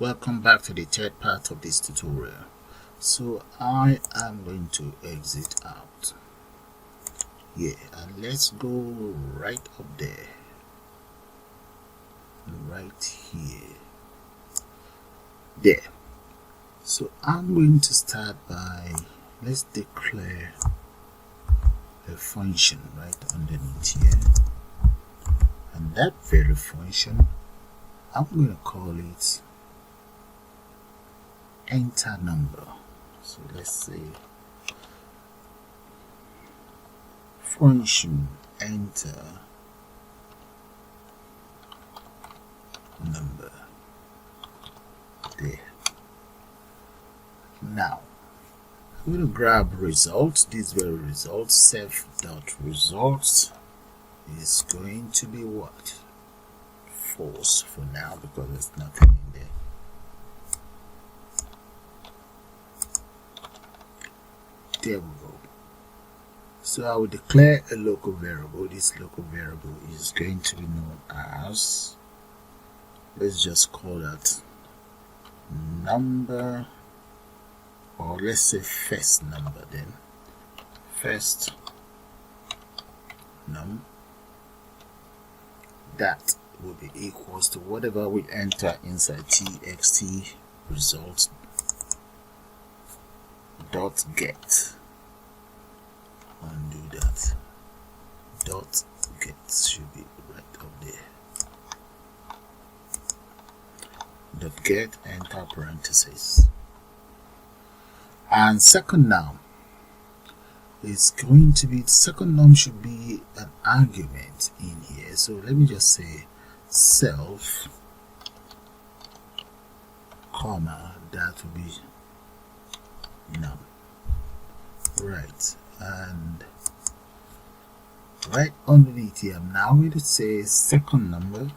Welcome back to the third part of this tutorial. So I am going to exit out. Yeah, and let's go right up there, right here, there. So I'm going to start by, let's declare a function right underneath here, and that very function I'm going to call it enter number. So let's say function enter number. There. Now I'm going to grab results. This very result, self.results, is going to be what? False for now because there's nothing in there. There we go. So I will declare a local variable. This local variable is going to be known as, let's just call that number, or let's say first number. Then first num, that will be equals to whatever we enter inside txt results dot get. Undo that. Dot get should be right up there. Dot get, enter parentheses. And second num is going to be, second num should be an argument in here. So let me just say self, comma, that will be num. Right, and right underneath here I'm now going to say second num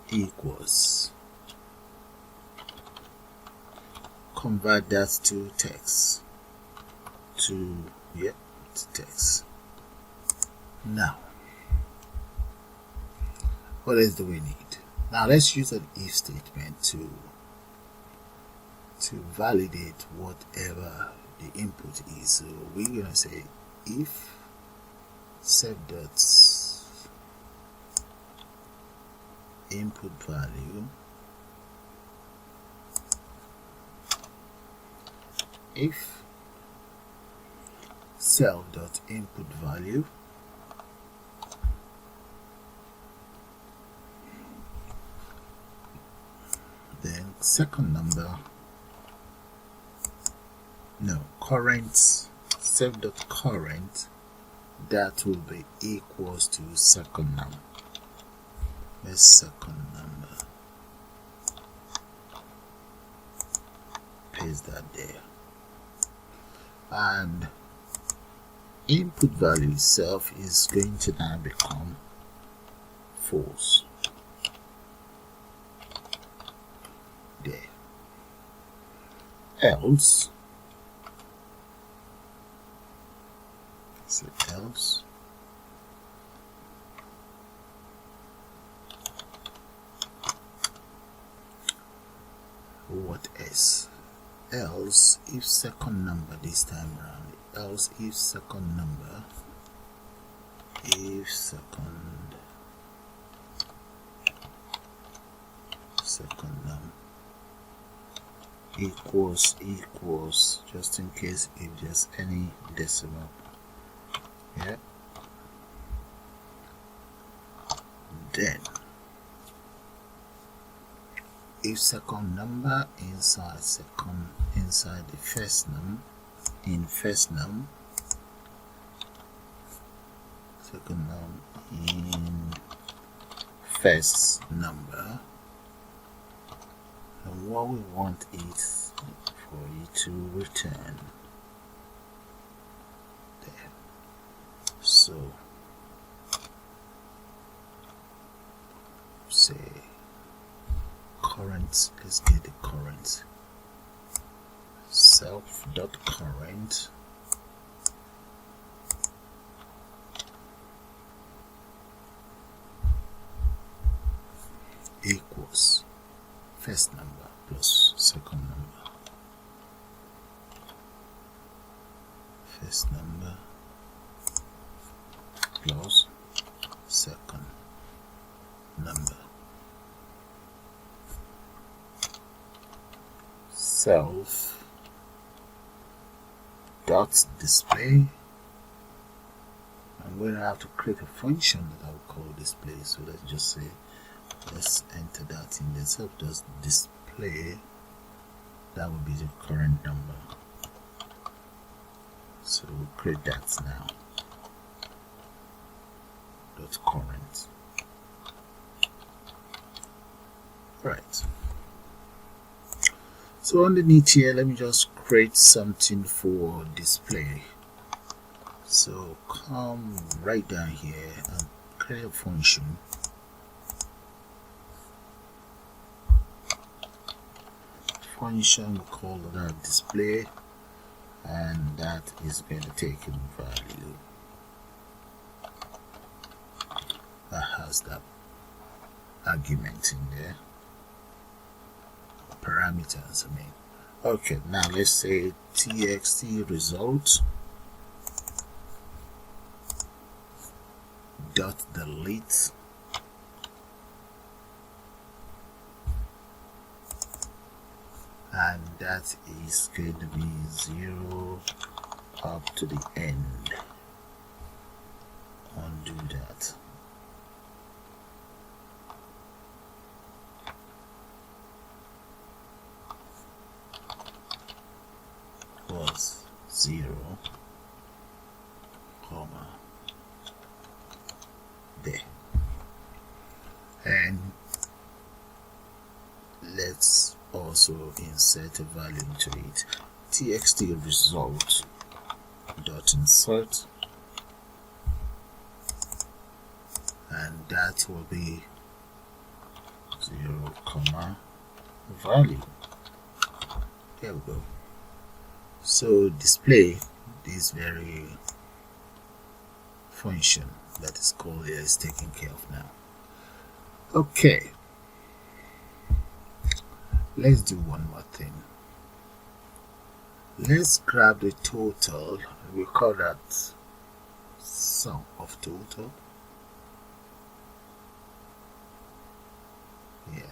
equals, convert that to text, to text. Now what else do we need? Now let's use an if statement to validate whatever the input is. So we're gonna say if set dot input value, if self dot input value, then second number, no, current, self dot current, that will be equals to second num. Let's second number, paste that there, and input value itself is going to now become false. There. Else, so else, what else? Else if second number this time around. Else if second number, if second num equals, just in case if there's any decimal. Yeah. Then if second number inside the first num, in first num, second num in first number, and what we want is for you to return there. So say current, let's get the current, self dot current equals first number plus second number, first number plus second number. Self dot display. I'm going to have to create a function that I will call display. So let's just say, let's enter that in there. Self dot display, that will be the current number. So we'll create that now. Dot current. Right. So underneath here, let me just create something for display. So come right down here and create a function. Function, we call that display, and that is going to take in value that has that argument in there, parameters I mean. Okay, now let's say txt result dot delete, and that is going to be 0 up to the end. Undo that. Was 0, comma, there. And let's also insert a value into it. Txt result dot insert, and that will be 0, comma, value. There we go. So display this very function that is called here is taken care of now. Okay, let's do one more thing. Let's grab the total. We call that sum of total. Yeah.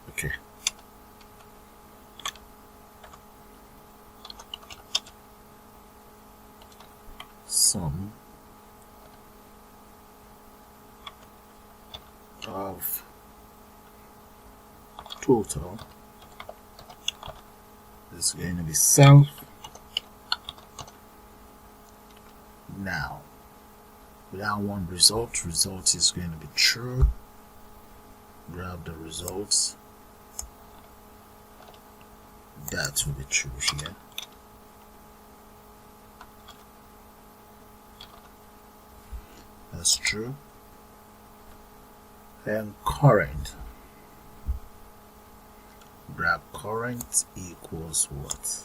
Okay. Sum of total is going to be self. Now, without one result is going to be true. Grab the results. That will be true here. That's true. Then current. Grab current equals what?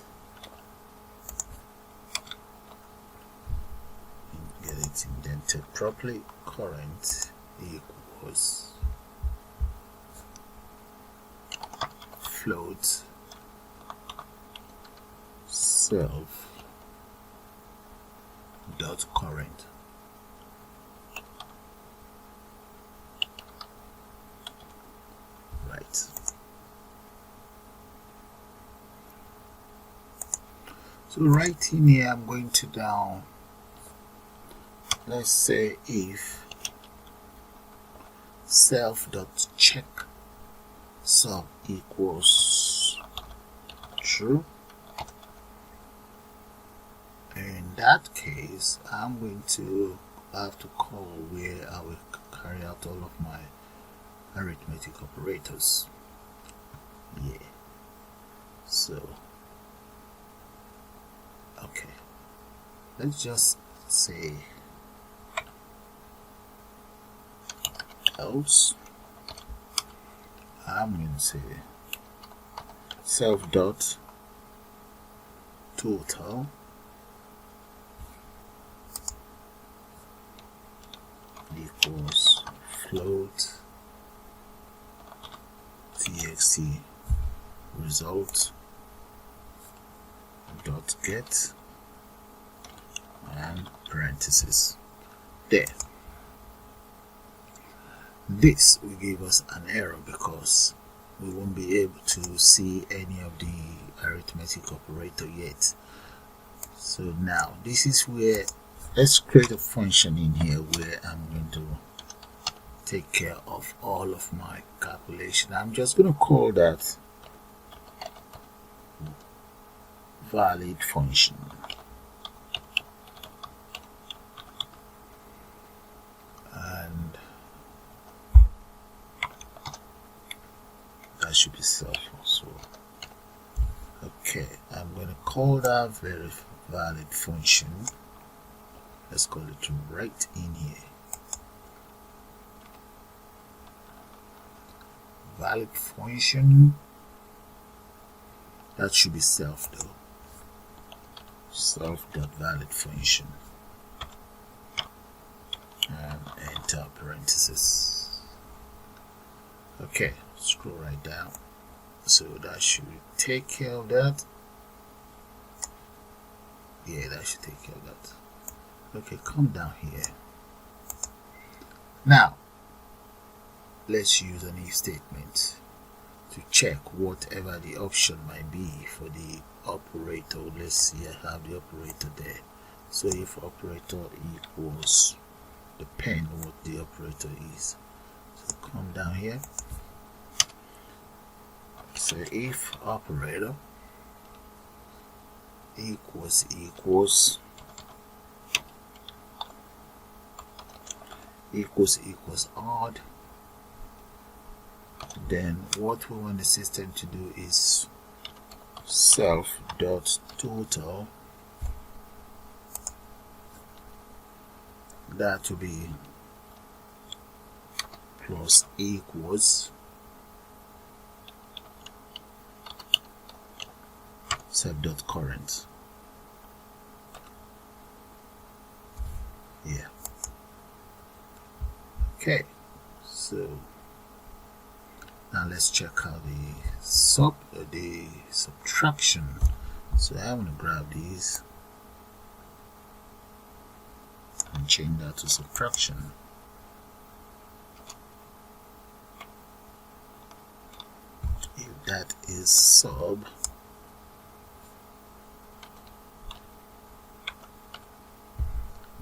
Get it indented properly. Current equals float self dot current. Right. So right in here, I'm going to down. Let's say if self dot check sum equals true. In that case, I'm going to have to call where I will carry out all of my arithmetic operators. Yeah. So, okay. Let's just say else. I'm going to say self dot total equals float txt result dot get and parentheses. There. This will give us an error because we won't be able to see any of the arithmetic operator yet. So now this is where let's create a function in here where I'm going to take care of all of my calculation. I'm just going to call that valid function. And that should be self also. Okay, I'm going to call that very valid function. Let's call it right in here. Valid function. That should be self though. Self.valid function. And enter parentheses. Okay, scroll right down. So that should take care of that. Yeah, that should take care of that. Okay, come down here. Now, let's use an if statement to check whatever the option might be for the operator. Let's see, I have the operator there. So if operator equals, depend on what the operator is. So come down here. So if operator equals odd, then what we want the system to do is self.total, that will be plus equals self.current. Yeah. Okay, so now let's check out the subtraction. So I'm going to grab these and change that to subtraction. If that is sub,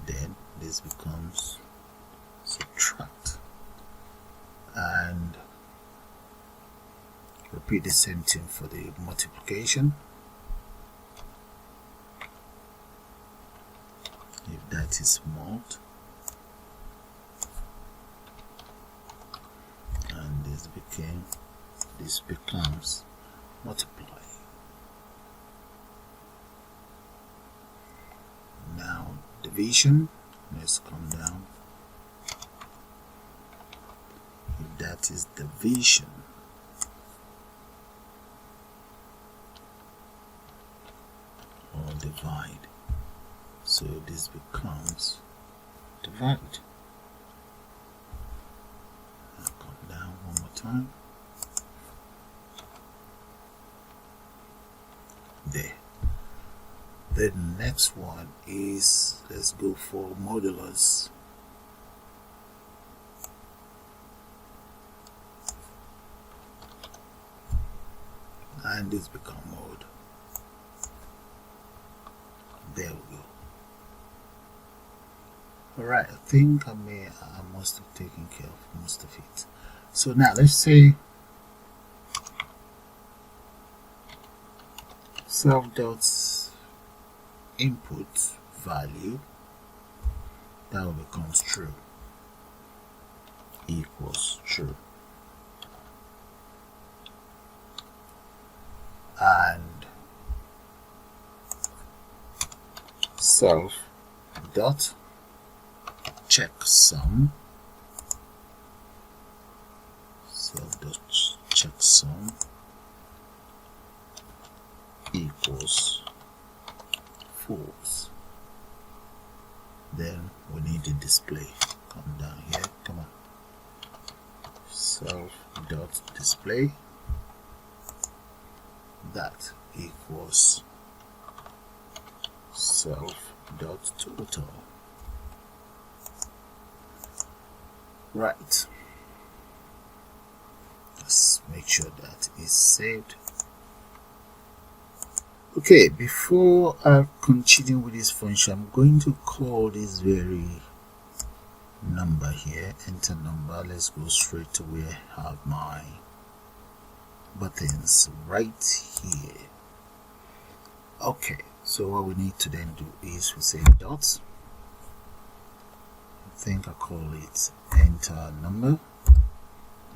then this becomes subtract, and repeat the same thing for the multiplication. If that is mod, and this becomes multiply. Now division, let's come down. If that is division, or divide, so this becomes divide. I'll come down one more time. There. The next one is, let's go for modulus. And this become mode. There we go. Alright, I think I must have taken care of most of it. So now let's say self.input value, that will becomes true, equals true. And self dot checksum, equals false. Then we need to display. Come down here, come on. Self dot display that equals self dot total. Right, let's make sure that is saved. Okay, before I continue with this function, I'm going to call this very number here, enter number. Let's go straight to where I have my buttons right here. Okay, so what we need to then do is we say dot, I think I call it enter number,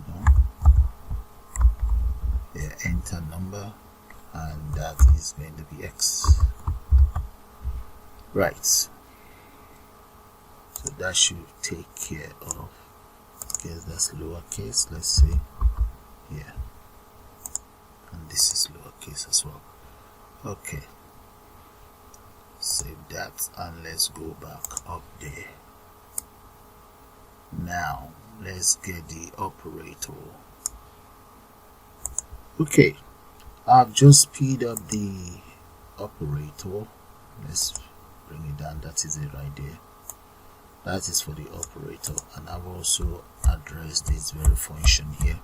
no, yeah, enter number, and that is going to be x. Right, so that should take care of, I guess that's lowercase, let's say here, and this is lowercase as well. Okay, save that and let's go back up there. Now let's get the operator. Okay, I've just speed up the operator. Let's bring it down. That is it right there. That is for the operator, and I've also addressed this very function here.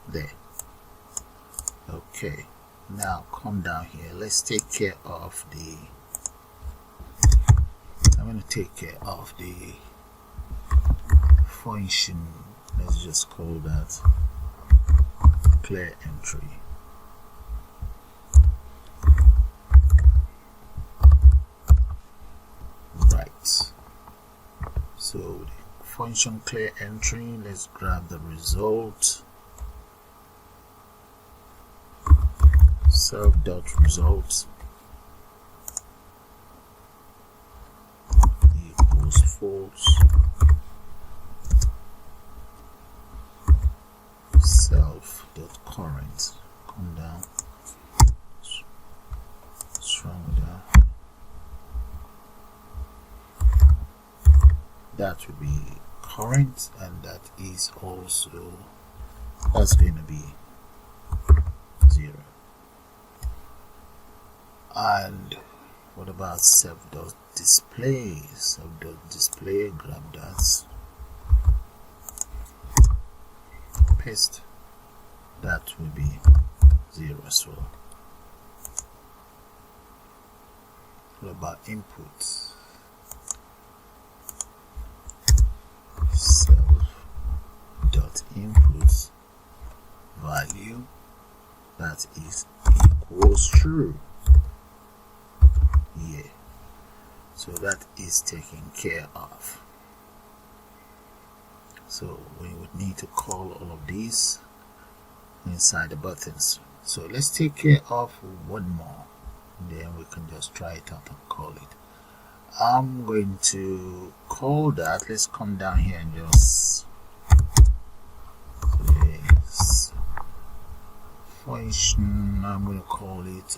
There. Okay, now come down here. Let's take care of the, I'm going to take care of the function. Let's just call that clear entry. Right, so the function clear entry, let's grab the result, self dot result equals false, self dot current, come down, what's wrong with that? That will be current, and that is also, that's going to be 0. And what about self dot display? Self dot display, grab that, paste, that will be 0 as well. What about input? Self dot input value, that is equals true. Yeah, so that is taken care of. So we would need to call all of these inside the buttons. So let's take care of one more, then we can just try it out and call it. I'm going to call that, let's come down here and just this function, I'm going to call it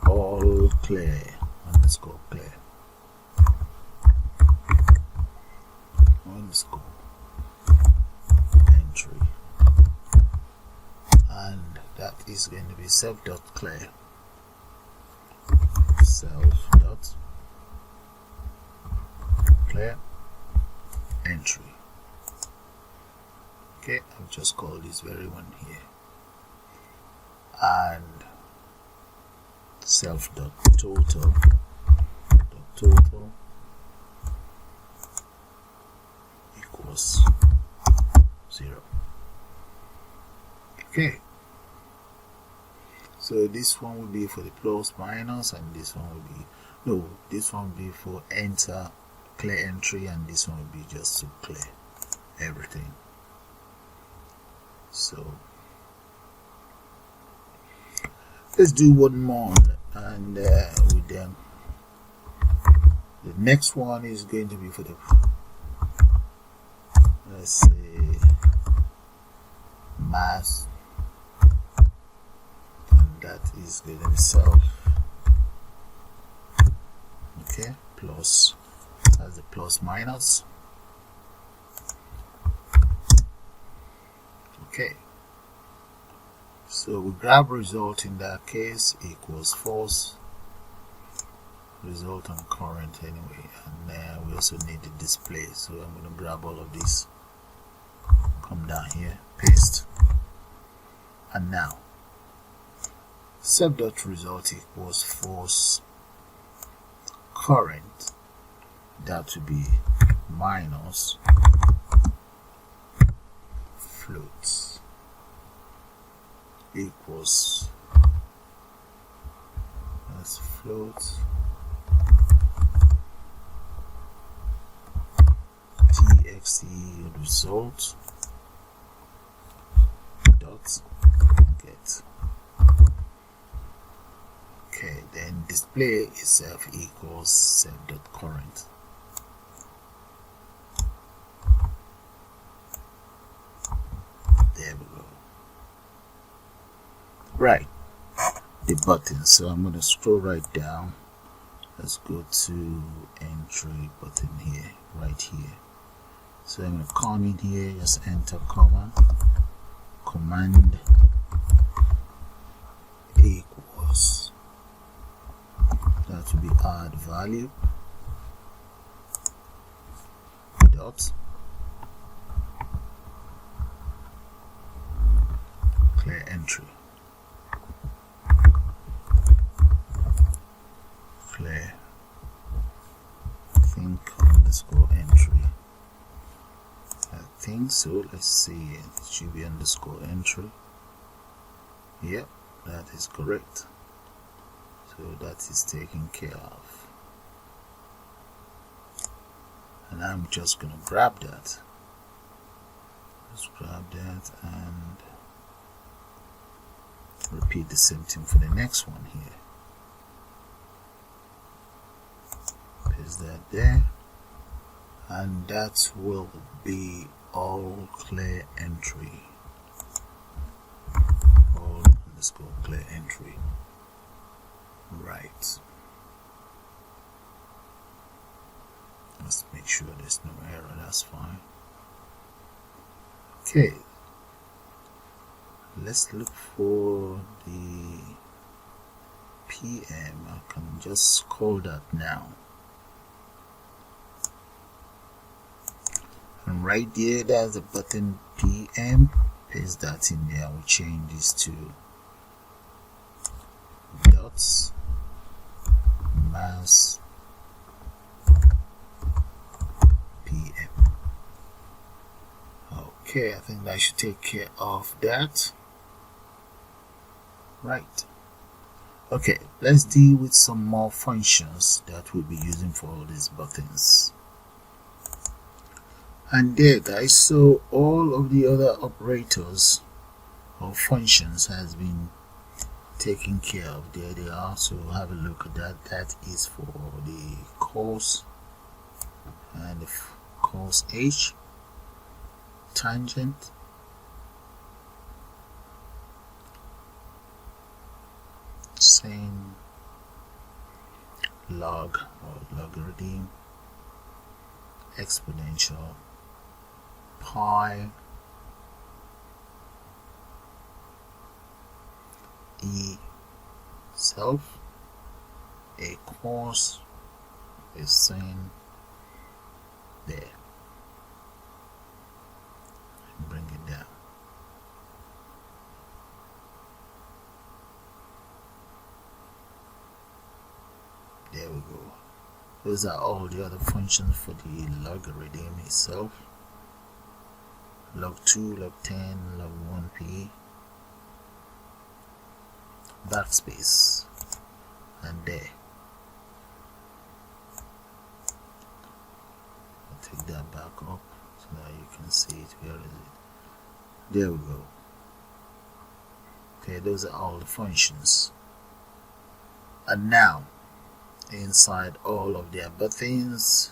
all clear underscore clear underscore entry, and that is going to be self dot clear, self dot clear entry. Okay, I've just called this very one here, and self dot total equals 0. Okay, so this one will be for the plus minus, and this one will be, no, this one will be for enter clear entry, and this one will be just to clear everything. So let's do one more, and with them, the next one is going to be for the, let's say, mass, and that is going to be self, okay, plus, that's the plus minus. Okay, So we grab result in that case equals false. Result on current anyway, and we also need the display, so I'm going to grab all of this, come down here, paste, and now set.result equals false current, that would be minus floats equals, that's float txt result dot get. Okay, then display itself equals set.current. There we go. Right, the button. So I'm going to scroll right down. Let's go to entry button here, right here. So I'm going to come in here, just enter command equals, that will be add value dot clear entry, clear think underscore entry. I think so. Let's see, it should be underscore entry. Yep, that is correct. So that is taken care of, and I'm just gonna grab that. Let's grab that and repeat the same thing for the next one here. Paste that there, and that will be all clear entry, all underscore clear entry. Right, let's make sure there's no error. That's fine. Okay, let's look for the PM. I can just call that now, and right there, there's the button PM. Paste that in there. We'll change this to dots mass PM. Okay, I think that should take care of that. Right. Okay, let's deal with some more functions that we'll be using for all these buttons. And there, guys, so all of the other operators or functions has been taken care of. There they are, so have a look at that. That is for the course and the course H, tangent, sine, log or logarithm, exponential, pi, e, self, a course, a sine, there, and bring it down. There we go. Those are all the other functions for the logarithm itself. Log 2, log 10, log 1p, backspace, and there. I'll take that back up so that you can see it. Where is it? There we go. Okay, those are all the functions. And now, inside all of their buttons,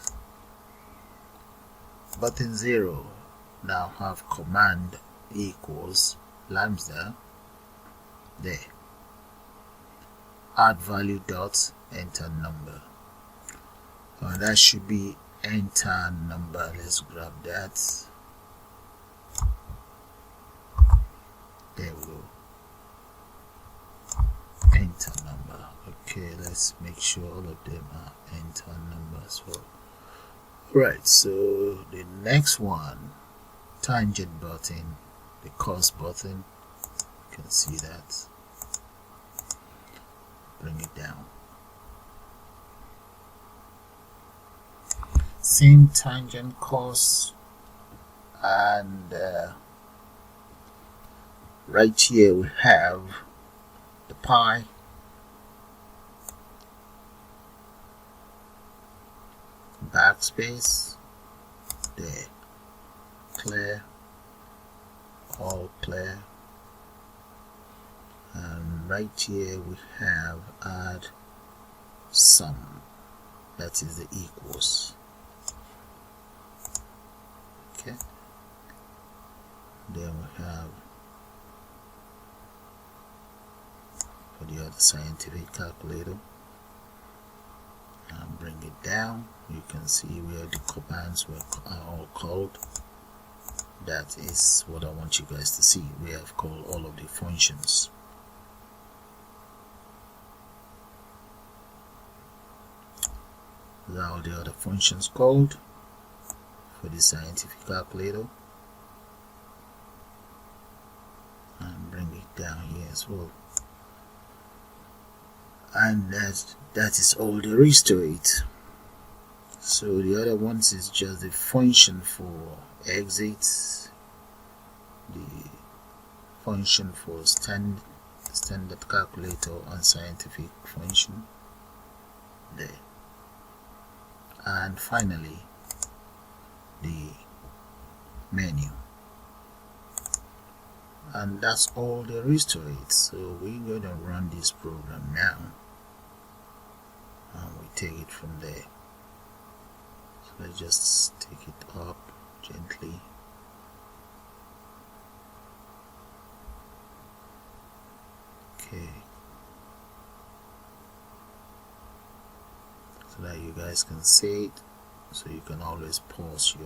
button 0 now have command equals lambda there, add value dot enter number, and that should be enter number. Let's grab that. There we go. let's make sure all of them are enter numbers. Well, right, so the next one, tangent button, the cos button, you can see that. Bring it down. Same tangent, cos, and right here we have the pi, backspace, there, clear, all clear, and right here we have add sum, that is the equals. Okay, then we have for the other scientific calculator, and bring it down. You can see where the commands are all called. That is what I want you guys to see. We have called all of the functions. These are all the other functions called for the scientific calculator, and bring it down here as well. And that is all there is to it. So the other ones is just the function for exit, the function for standard calculator and scientific function there, and finally the menu. And that's all there is to it. So we're going to run this program now, and we take it from there. So let's just take it up gently. Okay, so that you guys can see it, so you can always pause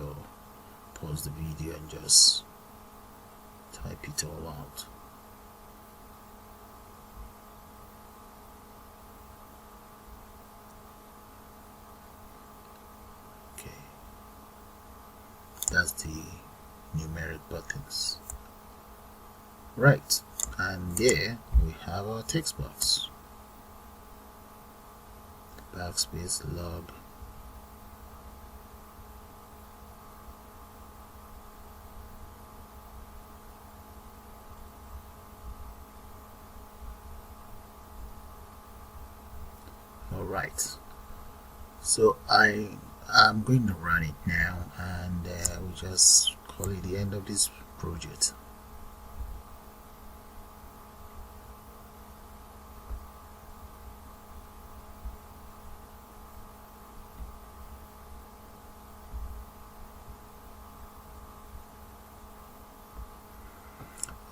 the video and just type it all out. Okay, that's the numeric buttons. Right, and there we have our text box. Backspace, log. Alright, so I'm going to run it now, and we'll just call it the end of this project.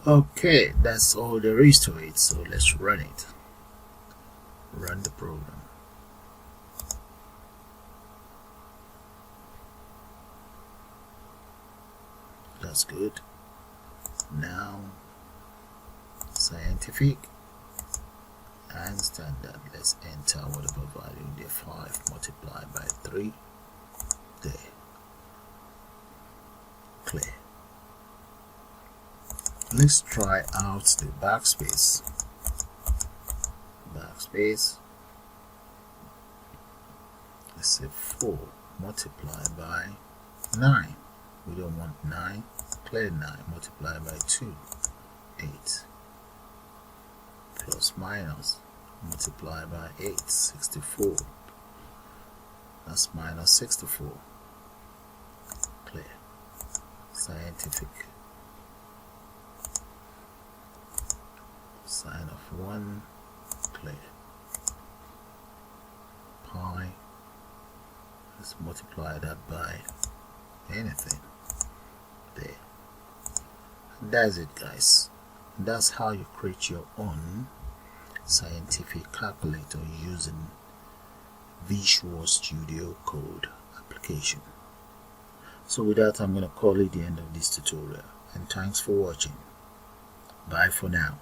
Okay, that's all there is to it, so let's run it. Run the program. That's good. Now scientific and standard, let's enter whatever value in there. 5 multiplied by 3 there. Clear. Let's try out the backspace. Let's say 4 multiplied by 9. We don't want 9. Clear 9 multiplied by 2, 8. Plus minus multiplied by 8, 64. That's minus 64. Clear. Scientific. Sign of 1. Clear. Pi. Let's multiply that by anything there. And that's it, guys. And that's how you create your own scientific calculator using Visual Studio Code application. So with that, I'm going to call it the end of this tutorial, and thanks for watching. Bye for now.